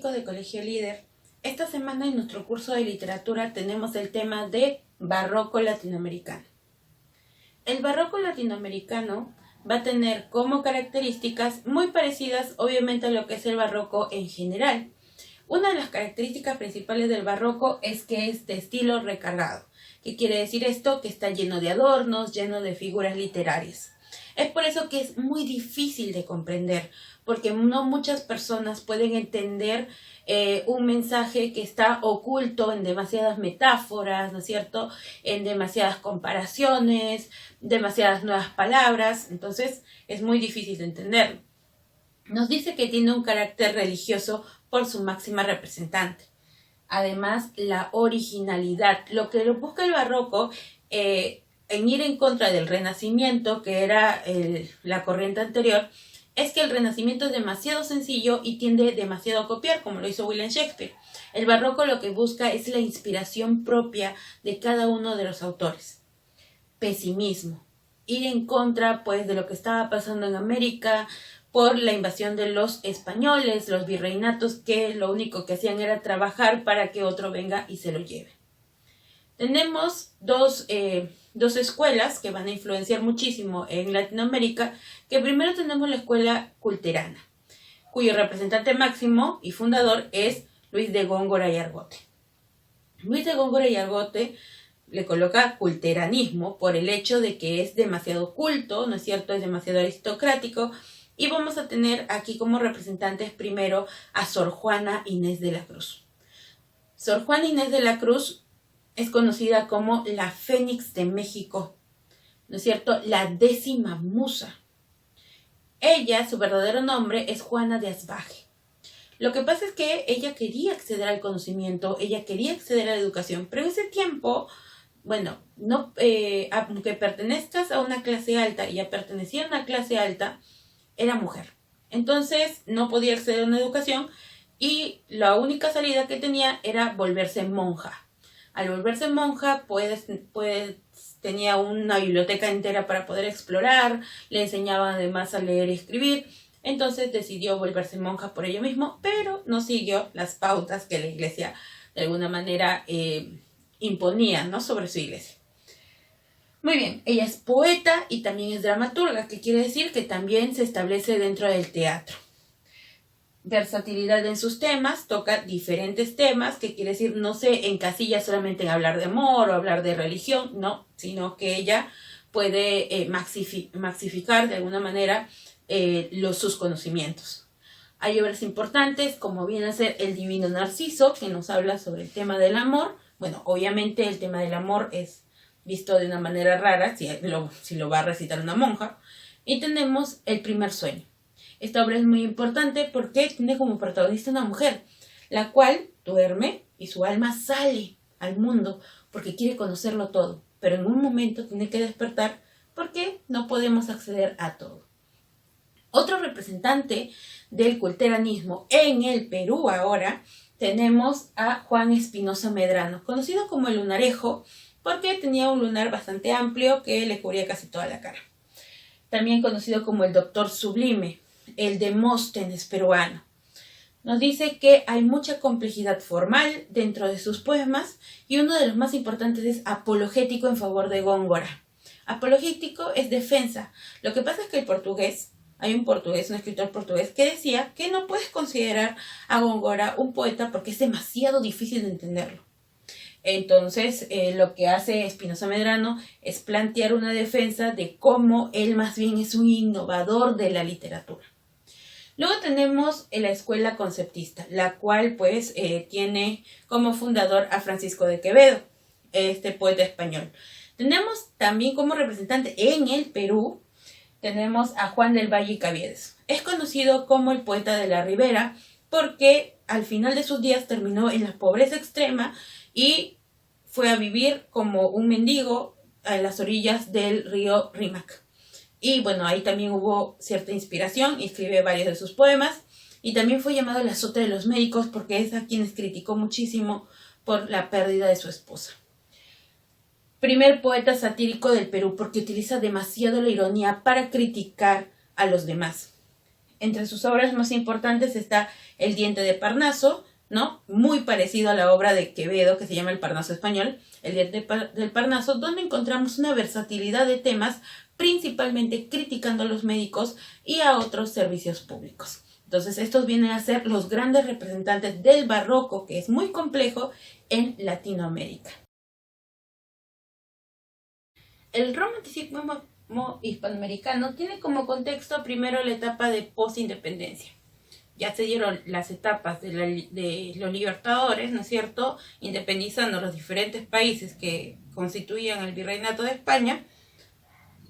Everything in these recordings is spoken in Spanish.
chicos de Colegio Líder, esta semana en nuestro curso de literatura tenemos el tema de barroco latinoamericano. El barroco latinoamericano va a tener como características muy parecidas obviamente a lo que es el barroco en general. Una de las características principales del barroco es que es de estilo recargado. ¿Qué quiere decir esto? Que está lleno de adornos, lleno de figuras literarias. Es por eso que es muy difícil de comprender, porque no muchas personas pueden entender un mensaje que está oculto en demasiadas metáforas, ¿no es cierto?, en demasiadas comparaciones, demasiadas nuevas palabras. Entonces es muy difícil de entenderlo. Nos dice que tiene un carácter religioso por su máxima representante. Además, la originalidad. Lo que busca el barroco en ir en contra del Renacimiento, que era la corriente anterior, es que el Renacimiento es demasiado sencillo y tiende demasiado a copiar, como lo hizo William Shakespeare. El barroco lo que busca es la inspiración propia de cada uno de los autores. Pesimismo. Ir en contra, pues, de lo que estaba pasando en América por la invasión de los españoles, los virreinatos, que lo único que hacían era trabajar para que otro venga y se lo lleve. Tenemos dos escuelas que van a influenciar muchísimo en Latinoamérica, que primero tenemos la escuela culterana, cuyo representante máximo y fundador es Luis de Góngora y Argote. Luis de Góngora y Argote le coloca culteranismo por el hecho de que es demasiado culto, ¿no es cierto?, es demasiado aristocrático, y vamos a tener aquí como representantes primero a Sor Juana Inés de la Cruz. Sor Juana Inés de la Cruz es conocida como la Fénix de México, ¿no es cierto?, la 10ª musa. Ella, su verdadero nombre es Juana de Asbaje. Lo que pasa es que ella quería acceder al conocimiento, ella quería acceder a la educación, pero en ese tiempo, bueno, aunque pertenezcas a una clase alta, ella pertenecía a una clase alta, era mujer. Entonces no podía acceder a una educación y la única salida que tenía era volverse monja. Al volverse monja, pues tenía una biblioteca entera para poder explorar, le enseñaban además a leer y escribir, entonces decidió volverse monja por ello mismo, pero no siguió las pautas que la iglesia de alguna manera imponía, ¿no?, sobre su iglesia. Muy bien, ella es poeta y también es dramaturga, que quiere decir que también se establece dentro del teatro. Versatilidad en sus temas, toca diferentes temas, que quiere decir no se encasilla solamente en hablar de amor o hablar de religión, no, sino que ella puede maxificar de alguna manera sus conocimientos. Hay obras importantes como viene a ser El Divino Narciso, que nos habla sobre el tema del amor. Bueno, obviamente el tema del amor es visto de una manera rara si lo va a recitar una monja. Y tenemos El Primer Sueño. Esta obra es muy importante porque tiene como protagonista una mujer, la cual duerme y su alma sale al mundo porque quiere conocerlo todo, pero en un momento tiene que despertar porque no podemos acceder a todo. Otro representante del culteranismo en el Perú ahora tenemos a Juan Espinosa Medrano, conocido como el Lunarejo, porque tenía un lunar bastante amplio que le cubría casi toda la cara. También conocido como el Doctor Sublime, el Demóstenes peruano. Nos dice que hay mucha complejidad formal dentro de sus poemas y uno de los más importantes es apologético en favor de Góngora. Apologético es defensa. Lo que pasa es que hay un escritor portugués que decía que no puedes considerar a Góngora un poeta porque es demasiado difícil de entenderlo. Entonces, lo que hace Espinosa Medrano es plantear una defensa de cómo él más bien es un innovador de la literatura. Luego tenemos la escuela conceptista, la cual pues tiene como fundador a Francisco de Quevedo, este poeta español. Tenemos también como representante en el Perú, tenemos a Juan del Valle y Caviedes. Es conocido como el poeta de la Ribera porque al final de sus días terminó en la pobreza extrema y fue a vivir como un mendigo a las orillas del río Rímac. Y bueno, ahí también hubo cierta inspiración y escribe varios de sus poemas. Y también fue llamado el azote de los médicos porque es a quienes criticó muchísimo por la pérdida de su esposa. Primer poeta satírico del Perú porque utiliza demasiado la ironía para criticar a los demás. Entre sus obras más importantes está El diente de Parnaso, ¿no? Muy parecido a la obra de Quevedo, que se llama El Parnaso español, El diente del Parnaso, donde encontramos una versatilidad de temas, principalmente criticando a los médicos y a otros servicios públicos. Entonces, estos vienen a ser los grandes representantes del barroco, que es muy complejo en Latinoamérica. El romanticismo hispanoamericano tiene como contexto primero la etapa de posindependencia. Ya se dieron las etapas de los libertadores, ¿no es cierto?, independizando los diferentes países que constituían el virreinato de España.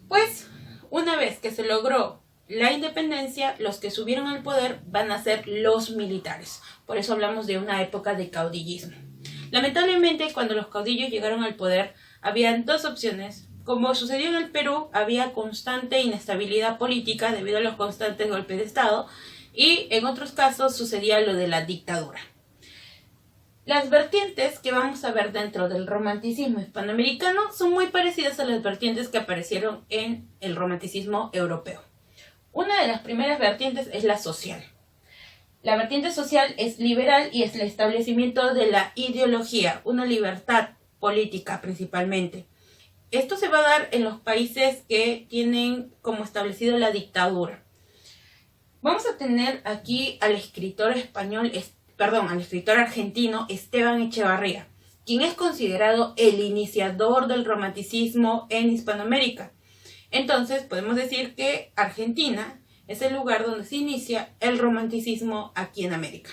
Pues, una vez que se logró la independencia, los que subieron al poder van a ser los militares. Por eso hablamos de una época de caudillismo. Lamentablemente, cuando los caudillos llegaron al poder, habían dos opciones. Como sucedió en el Perú, había constante inestabilidad política debido a los constantes golpes de Estado, y en otros casos sucedía lo de la dictadura. Las vertientes que vamos a ver dentro del romanticismo hispanoamericano son muy parecidas a las vertientes que aparecieron en el romanticismo europeo. Una de las primeras vertientes es la social. La vertiente social es liberal y es el establecimiento de la ideología, una libertad política principalmente. Esto se va a dar en los países que tienen como establecido la dictadura. Vamos a tener aquí al escritor argentino Esteban Echevarría, quien es considerado el iniciador del romanticismo en Hispanoamérica. Entonces, podemos decir que Argentina es el lugar donde se inicia el romanticismo aquí en América.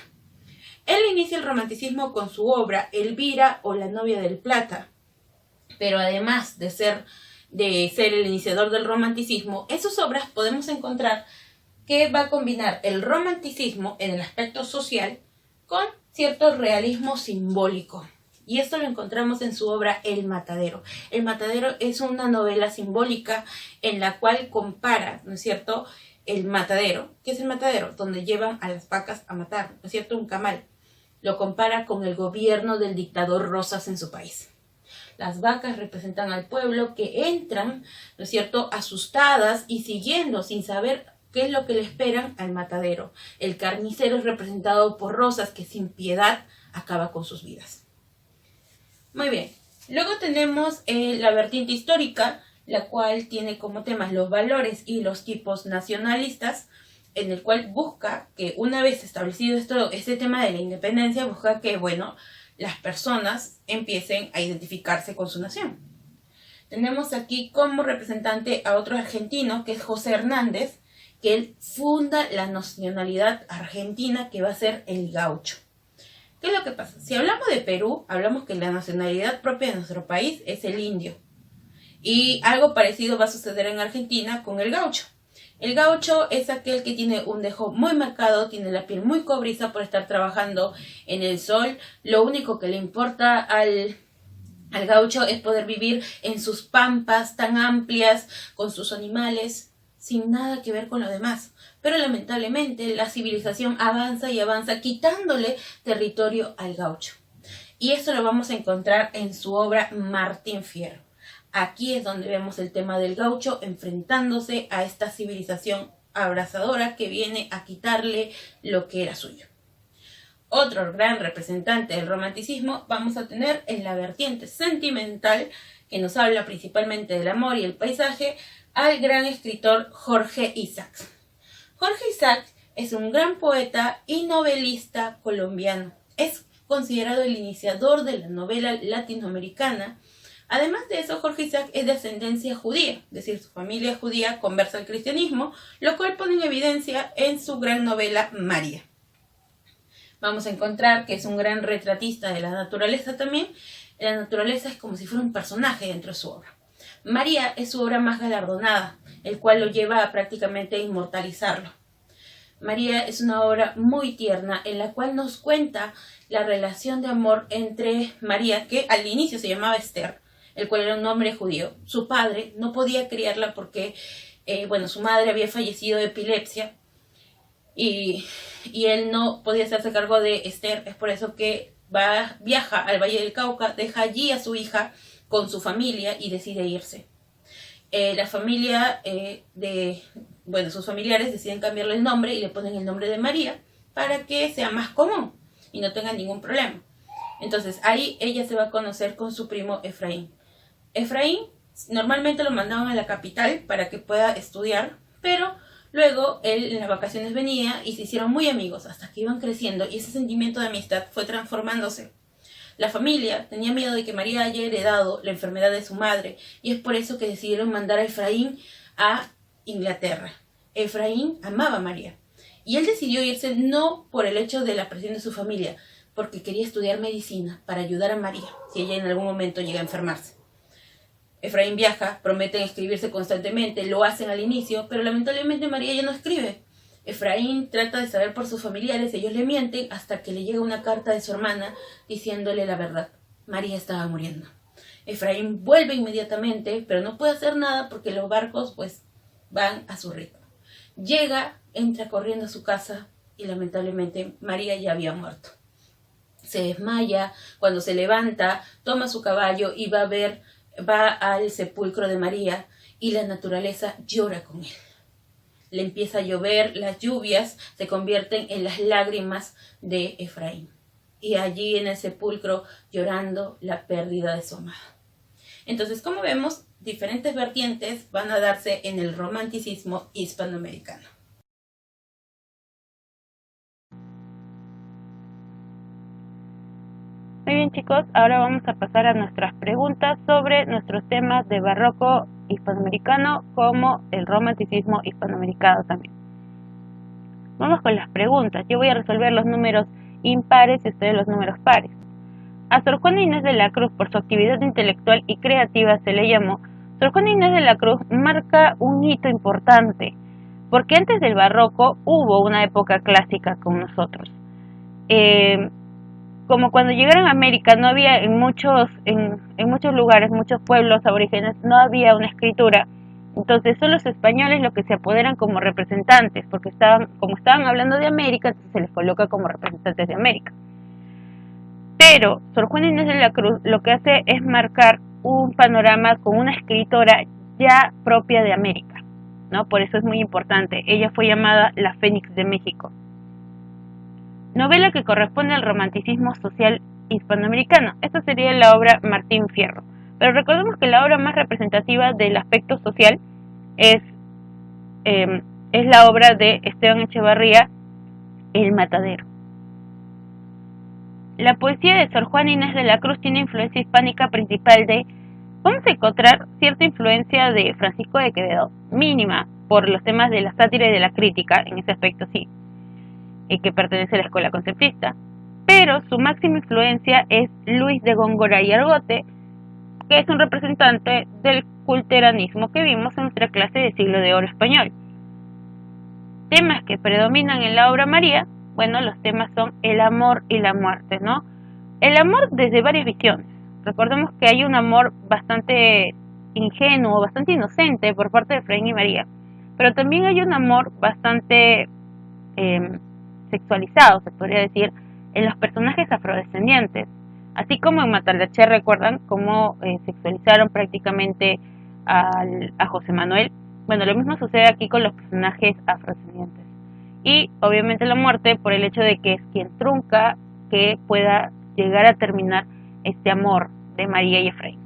Él inicia el romanticismo con su obra Elvira o la novia del Plata, pero además de ser el iniciador del romanticismo, en sus obras podemos encontrar que va a combinar el romanticismo en el aspecto social con cierto realismo simbólico. Y esto lo encontramos en su obra El Matadero. El Matadero es una novela simbólica en la cual compara, ¿no es cierto?, el matadero. ¿Qué es el matadero? Donde llevan a las vacas a matar, ¿no es cierto?, un camal. Lo compara con el gobierno del dictador Rosas en su país. Las vacas representan al pueblo que entran, ¿no es cierto?, asustadas y siguiendo sin saber qué es lo que le esperan al matadero. El carnicero es representado por Rosas, que sin piedad acaba con sus vidas. Muy bien. Luego tenemos la vertiente histórica, la cual tiene como temas los valores y los tipos nacionalistas, en el cual busca que una vez establecido este tema de la independencia, busca que, las personas empiecen a identificarse con su nación. Tenemos aquí como representante a otro argentino, que es José Hernández, que él funda la nacionalidad argentina, que va a ser el gaucho. ¿Qué es lo que pasa? Si hablamos de Perú, hablamos que la nacionalidad propia de nuestro país es el indio. Y algo parecido va a suceder en Argentina con el gaucho. El gaucho es aquel que tiene un dejo muy marcado, tiene la piel muy cobriza por estar trabajando en el sol. Lo único que le importa al gaucho es poder vivir en sus pampas tan amplias, con sus animales, sin nada que ver con lo demás. Pero lamentablemente la civilización avanza y avanza, quitándole territorio al gaucho. Y esto lo vamos a encontrar en su obra Martín Fierro. Aquí es donde vemos el tema del gaucho enfrentándose a esta civilización abrasadora que viene a quitarle lo que era suyo. Otro gran representante del romanticismo vamos a tener en la vertiente sentimental, que nos habla principalmente del amor y el paisaje, al gran escritor Jorge Isaacs. Jorge Isaacs es un gran poeta y novelista colombiano. Es considerado el iniciador de la novela latinoamericana. Además de eso, Jorge Isaacs es de ascendencia judía, es decir, su familia judía conversa al cristianismo, lo cual pone en evidencia en su gran novela María. Vamos a encontrar que es un gran retratista de la naturaleza también. La naturaleza es como si fuera un personaje dentro de su obra. María es su obra más galardonada, el cual lo lleva a prácticamente inmortalizarlo. María es una obra muy tierna en la cual nos cuenta la relación de amor entre María, que al inicio se llamaba Esther, el cual era un hombre judío. Su padre no podía criarla porque, su madre había fallecido de epilepsia y él no podía hacerse cargo de Esther. Es por eso que viaja al Valle del Cauca, deja allí a su hija con su familia y decide irse. La familia de bueno, sus familiares deciden cambiarle el nombre y le ponen el nombre de María para que sea más común y no tenga ningún problema. Entonces ahí ella se va a conocer con su primo Efraín. Efraín normalmente lo mandaban a la capital para que pueda estudiar, pero luego él en las vacaciones venía y se hicieron muy amigos hasta que iban creciendo y ese sentimiento de amistad fue transformándose. La familia tenía miedo de que María haya heredado la enfermedad de su madre y es por eso que decidieron mandar a Efraín a Inglaterra. Efraín amaba a María y él decidió irse no por el hecho de la presión de su familia, porque quería estudiar medicina para ayudar a María si ella en algún momento llega a enfermarse. Efraín viaja, prometen escribirse constantemente, lo hacen al inicio, pero lamentablemente María ya no escribe. Efraín trata de saber por sus familiares, ellos le mienten hasta que le llega una carta de su hermana diciéndole la verdad. María estaba muriendo. Efraín vuelve inmediatamente, pero no puede hacer nada porque los barcos pues van a su ritmo. Llega, entra corriendo a su casa y lamentablemente María ya había muerto. Se desmaya, cuando se levanta, toma su caballo y va al sepulcro de María y la naturaleza llora con él. Le empieza a llover, las lluvias se convierten en las lágrimas de Efraín. Y allí en el sepulcro llorando la pérdida de su amada. Entonces, como vemos, diferentes vertientes van a darse en el romanticismo hispanoamericano. Muy bien, chicos, ahora vamos a pasar a nuestras preguntas sobre nuestros temas de barroco hispanoamericano como el romanticismo hispanoamericano también. Vamos con las preguntas. Yo voy a resolver los números impares y ustedes los números pares. A Sor Juana Inés de la Cruz, por su actividad intelectual y creativa, se le llamó. Sor Juana Inés de la Cruz marca un hito importante, porque antes del barroco hubo una época clásica con nosotros. Como cuando llegaron a América no había en muchos lugares, muchos pueblos aborígenes, no había una escritura. Entonces son los españoles los que se apoderan como representantes, porque como estaban hablando de América, entonces se les coloca como representantes de América. Pero Sor Juana Inés de la Cruz lo que hace es marcar un panorama con una escritora ya propia de América, ¿no? Por eso es muy importante. Ella fue llamada la Fénix de México. Novela que corresponde al romanticismo social hispanoamericano. Esta sería la obra Martín Fierro. Pero recordemos que la obra más representativa del aspecto social es la obra de Esteban Echevarría, El Matadero. La poesía de Sor Juana Inés de la Cruz tiene influencia hispánica principal vamos a encontrar cierta influencia de Francisco de Quevedo, mínima, por los temas de la sátira y de la crítica, en ese aspecto sí, que pertenece a la escuela conceptista, pero su máxima influencia es Luis de Góngora y Argote, que es un representante del culteranismo que vimos en nuestra clase de Siglo de Oro español. Temas que predominan en la obra María, bueno, los temas son el amor y la muerte, ¿no? El amor desde varias visiones. Recordemos que hay un amor bastante ingenuo, bastante inocente por parte de Efraín y María, pero también hay un amor bastante sexualizado, se podría decir, en los personajes afrodescendientes, así como en Matalaché, recuerdan cómo sexualizaron prácticamente a José Manuel. Bueno, lo mismo sucede aquí con los personajes afrodescendientes. Y obviamente la muerte por el hecho de que es quien trunca que pueda llegar a terminar este amor de María y Efraín.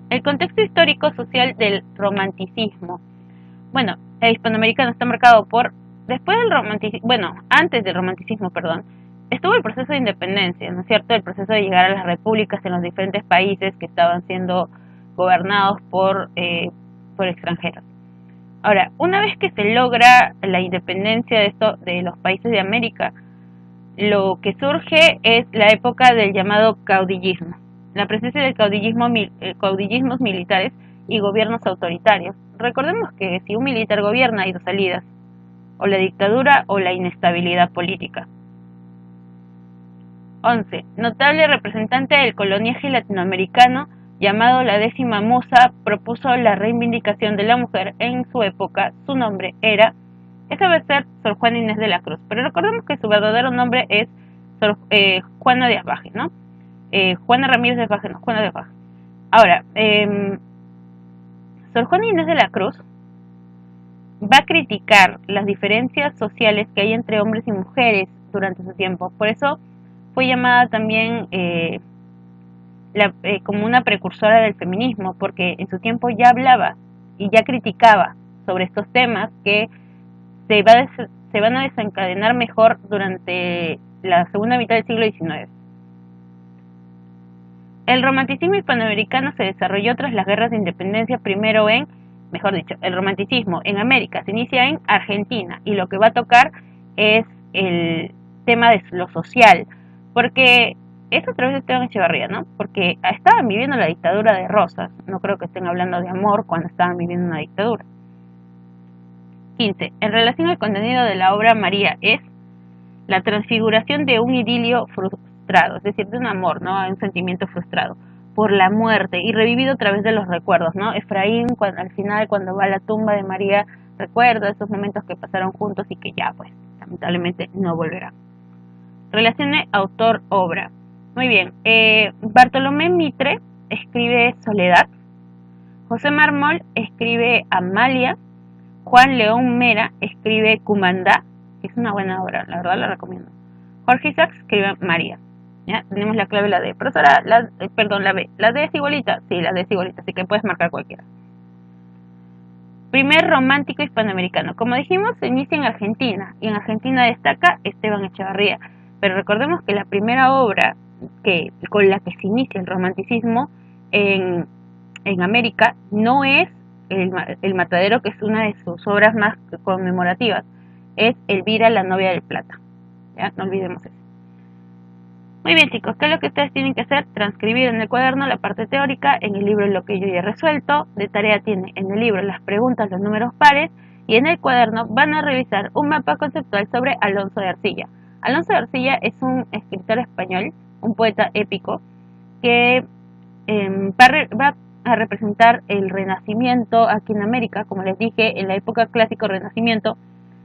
El contexto histórico-social del romanticismo. Bueno, el hispanoamericano está marcado por, antes del romanticismo, estuvo el proceso de independencia, ¿no es cierto? El proceso de llegar a las repúblicas en los diferentes países que estaban siendo gobernados por extranjeros. Ahora, una vez que se logra la independencia de los países de América, lo que surge es la época del llamado caudillismo, la presencia del caudillismos militares y gobiernos autoritarios. Recordemos que si un militar gobierna hay dos salidas, o la dictadura o la inestabilidad política. 11. Notable representante del coloniaje latinoamericano llamado la 10ª Musa, propuso la reivindicación de la mujer en su época. Su nombre era, esa va a ser Sor Juana Inés de la Cruz, pero recordemos que su verdadero nombre es Juana de Asbaje, ¿no? Juana Ramírez de Asbaje, no, Juana de Asbaje. Ahora, Sor Juana Inés de la Cruz va a criticar las diferencias sociales que hay entre hombres y mujeres durante su tiempo. Por eso fue llamada también como una precursora del feminismo, porque en su tiempo ya hablaba y ya criticaba sobre estos temas que se van a desencadenar mejor durante la segunda mitad del siglo XIX. El romanticismo hispanoamericano se desarrolló tras las guerras de independencia, el romanticismo en América se inicia en Argentina, y lo que va a tocar es el tema de lo social, porque es a través de Esteban Echeverría, ¿no? Porque estaban viviendo la dictadura de Rosas, no creo que estén hablando de amor cuando estaban viviendo una dictadura. 15. En relación al contenido de la obra, María es la transfiguración de un idilio frustrado, es decir, de un amor, ¿no? Un sentimiento frustrado por la muerte y revivido a través de los recuerdos, ¿no? Efraín, al final, cuando va a la tumba de María, recuerda esos momentos que pasaron juntos y que ya, pues, lamentablemente no volverán. Relaciones autor-obra. Muy bien. Bartolomé Mitre escribe Soledad. José Mármol escribe Amalia. Juan León Mera escribe Cumandá, que es una buena obra, la verdad la recomiendo. Jorge Isaacs escribe María. ¿Ya? Tenemos la clave, la D. Profesora, la B. ¿La D es igualita? Sí, la D es igualita, así que puedes marcar cualquiera. Primer romántico hispanoamericano. Como dijimos, se inicia en Argentina, y en Argentina destaca Esteban Echeverría. Pero recordemos que la primera obra con la que se inicia el romanticismo en América no es el Matadero, que es una de sus obras más conmemorativas, es Elvira, la novia del Plata. ¿Ya? No olvidemos eso. Muy bien, chicos, ¿qué es lo que ustedes tienen que hacer? Transcribir en el cuaderno la parte teórica, en el libro lo que yo ya he resuelto. De tarea tiene en el libro las preguntas, los números pares, y en el cuaderno van a revisar un mapa conceptual sobre Alonso de Arcilla. Alonso de Arcilla es un escritor español, un poeta épico, que va a representar el Renacimiento aquí en América. Como les dije, en la época clásico Renacimiento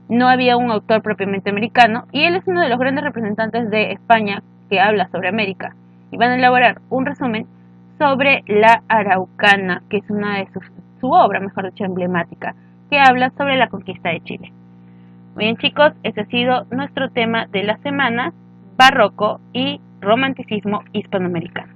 no había un autor propiamente americano, y él es uno de los grandes representantes de España que habla sobre América, y van a elaborar un resumen sobre la Araucana, que es una de su obra, mejor dicho, emblemática, que habla sobre la conquista de Chile. Muy bien, chicos, ese ha sido nuestro tema de la semana: barroco y romanticismo hispanoamericano.